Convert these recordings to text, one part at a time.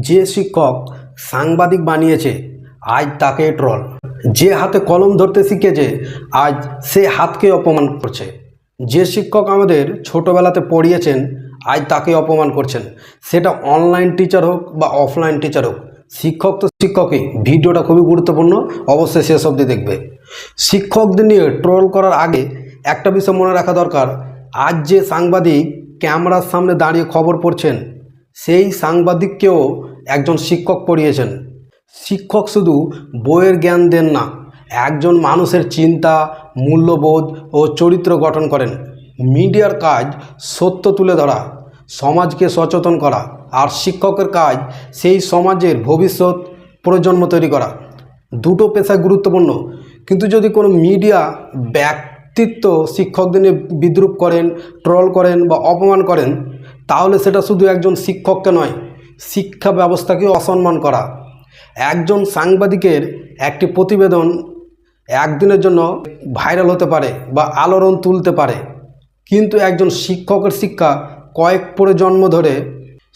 যে শিক্ষক সাংবাদিক বানিয়েছে আজ তাকে ট্রল। যে হাতে কলম ধরতে শিখেছে আজ সে হাতকে অপমান করছে। যে শিক্ষক আমাদের ছোটোবেলাতে পড়িয়েছেন আজ তাকে অপমান করছেন, সেটা অনলাইন টিচার হোক বা অফলাইন টিচার হোক। শিক্ষক তো শিক্ষকই। ভিডিওটা খুবই গুরুত্বপূর্ণ, অবশ্যই শেষ অবধি দেখবে। শিক্ষকদের নিয়ে ট্রল করার আগে একটা বিষয় মনে রাখা দরকার, আজ যে সাংবাদিক ক্যামেরার সামনে দাঁড়িয়ে খবর পড়ছেন সেই সাংবাদিককেও একজন শিক্ষক পড়িয়েছেন। শিক্ষক শুধু বইয়ের জ্ঞান দেন না, একজন মানুষের চিন্তা, মূল্যবোধ ও চরিত্র গঠন করেন। মিডিয়ার কাজ সত্য তুলে ধরা, সমাজকে সচেতন করা, আর শিক্ষকের কাজ সেই সমাজের ভবিষ্যৎ প্রজন্ম তৈরি করা। দুটো পেশা গুরুত্বপূর্ণ, কিন্তু যদি কোনো মিডিয়া ব্যক্তিত্ব শিক্ষকদের নিয়ে বিদ্রূপ করেন, ট্রল করেন বা অপমান করেন, তাহলে সেটা শুধু একজন শিক্ষককে নয়, শিক্ষা ব্যবস্থাকে অসম্মান করা। একজন সাংবাদিকের একটি প্রতিবেদন একদিনের জন্য ভাইরাল হতে পারে বা আলোড়ন তুলতে পারে, কিন্তু একজন শিক্ষকের শিক্ষা কয়েক প্রজন্ম ধরে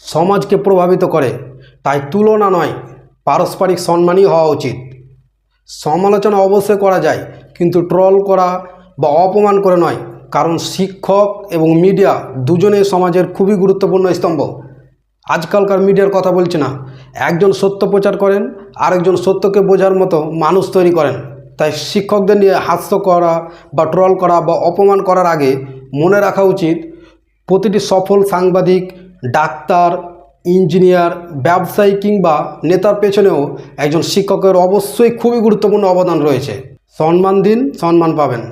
সমাজকে প্রভাবিত করে। তাই তুলনা নয়, পারস্পরিক সম্মানই হওয়া উচিত। সমালোচনা অবশ্যই করা যায়, কিন্তু ট্রল করা বা অপমান করে নয়, কারণ শিক্ষক এবং মিডিয়া দুজনেই সমাজের খুবই গুরুত্বপূর্ণ স্তম্ভ। আজকালকার মিডিয়ার কথা বলছি না, একজন সত্য প্রচার করেন, আরেকজন সত্যকে বোঝার মতো মানুষ তৈরি করেন। তাই শিক্ষকদের নিয়ে হাস্য করা বা ট্রল করা বা অপমান করার আগে মনে রাখা উচিত, প্রতিটি সফল সাংবাদিক, ডাক্তার, ইঞ্জিনিয়ার, ব্যবসায়ী কিংবা নেতার পেছনেও একজন শিক্ষকের অবশ্যই খুবই গুরুত্বপূর্ণ অবদান রয়েছে। সম্মান দিন, সম্মান পাবেন।